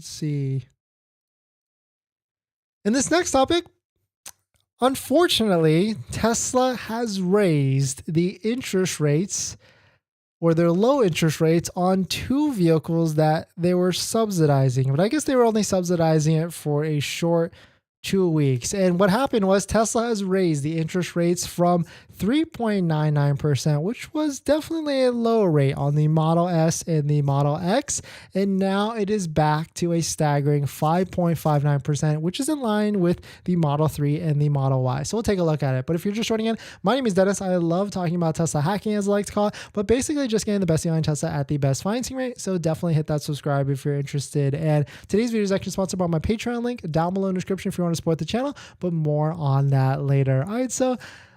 Let's see. In this next topic, unfortunately, Tesla has raised the interest rates or their low interest rates on two vehicles that they were subsidizing. But I guess they were only subsidizing it for a short 2 weeks. And what happened was Tesla has raised the interest rates from 3.99%, which was definitely a low rate on the Model S and the Model X. And now it is back to a staggering 5.59%, which is in line with the Model 3 and the Model Y. So we'll take a look at it. But if you're just joining in, my name is Dennis. I love talking about Tesla hacking, as I like to call it, but basically just getting the best deal on Tesla at the best financing rate. So definitely hit that subscribe if you're interested. And today's video is actually sponsored by my Patreon link down below in the description if you want to support the channel, but more on that later. All right, so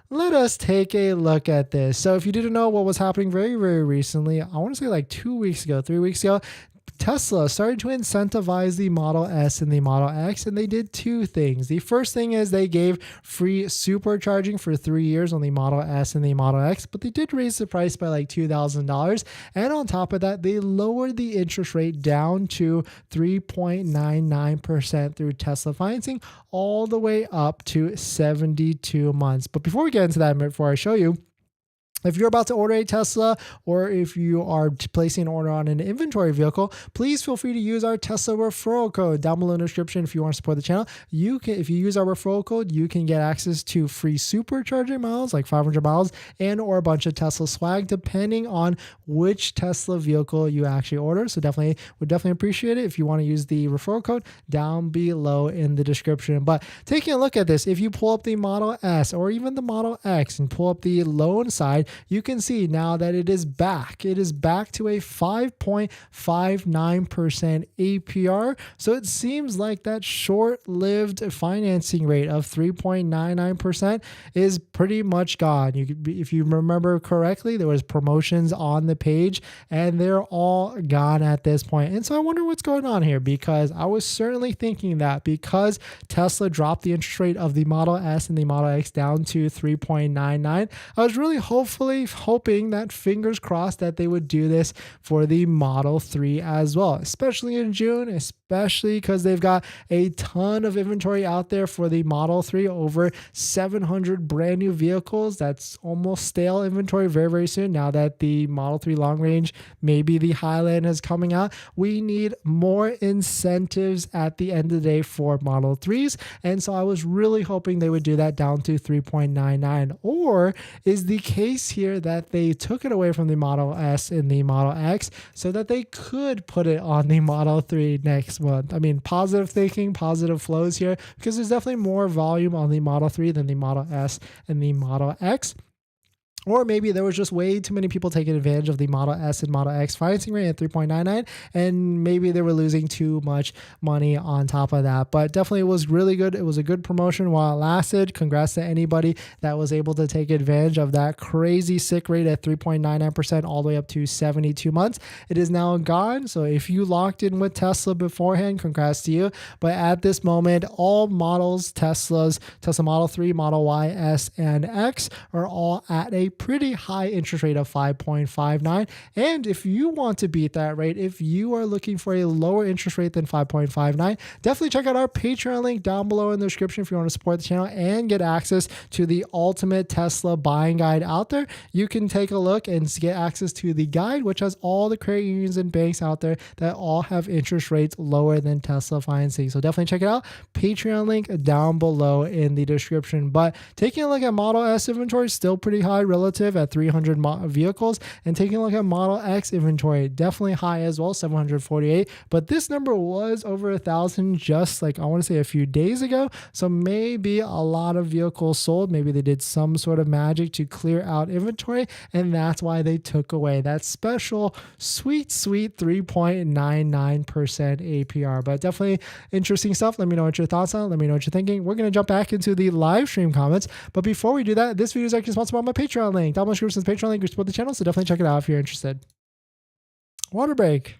let us take a look at this. So if you didn't know what was happening very, very recently, I want to say like 2 weeks ago, 3 weeks ago, Tesla started to incentivize the Model S and the Model X, and they did two things. The first thing is they gave free supercharging for 3 years on the Model S and the Model X, but they did raise the price by like $2,000. And on top of that, they lowered the interest rate down to 3.99% through Tesla financing, all the way up to 72 months. But before we get into that, before I show you, if you're about to order a Tesla or if you are placing an order on an inventory vehicle, please feel free to use our Tesla referral code down below in the description if you want to support the channel. If you use our referral code, you can get access to free supercharging miles, like 500 miles, and or a bunch of Tesla swag, depending on which Tesla vehicle you actually order. So would definitely appreciate it if you want to use the referral code down below in the description. But taking a look at this, if you pull up the Model S or even the Model X and pull up the loan side, you can see now that it is back. It is back to a 5.59% APR. So it seems like that short-lived financing rate of 3.99% is pretty much gone. If you remember correctly, there was promotions on the page and they're all gone at this point. And so I wonder what's going on here, because I was certainly thinking that because Tesla dropped the interest rate of the Model S and the Model X down to 3.99, I was really hoping that, fingers crossed, that they would do this for the Model 3 as well, especially in June, especially because they've got a ton of inventory out there for the Model 3, over 700 brand new vehicles. That's almost stale inventory very, very soon. Now that the Model 3 long range, maybe the Highland, is coming out, we need more incentives at the end of the day for Model 3s. And so I was really hoping they would do that down to 3.99. Or is the case here that they took it away from the Model S and the Model X so that they could put it on the Model 3 next month? I mean, positive thinking, positive flows here, because there's definitely more volume on the Model 3 than the Model S and the Model X. Or maybe there was just way too many people taking advantage of the Model S and Model X financing rate at 3.99, and maybe they were losing too much money on top of that. But definitely it was really good. It was a good promotion while it lasted. Congrats to anybody that was able to take advantage of that crazy sick rate at 3.99% all the way up to 72 months. It is now gone. So if you locked in with Tesla beforehand, congrats to you. But at this moment, all models, Tesla Model 3, Model Y, S, and X are all at a pretty high interest rate of 5.59. And if you want to beat that rate, if you are looking for a lower interest rate than 5.59, definitely check out our Patreon link down below in the description if you want to support the channel and get access to the ultimate Tesla buying guide out there. You can take a look and get access to the guide, which has all the credit unions and banks out there that all have interest rates lower than Tesla financing. So definitely check it out. Patreon link down below in the description. But taking a look at Model S inventory, still pretty high relative at 300 vehicles, and taking a look at Model X inventory, definitely high as well, 748. But this number was over 1,000 just like, I want to say, a few days ago. So maybe a lot of vehicles sold. Maybe they did some sort of magic to clear out inventory, and that's why they took away that special sweet 3.99% APR. But definitely interesting stuff. Let me know what your thoughts are. Let me know what you're thinking. We're going to jump back into the live stream comments. But before we do that, this video is actually sponsored by my Patreon link. Down below in the description is the Patreon link. You support the channel, so definitely check it out if you're interested. Water break.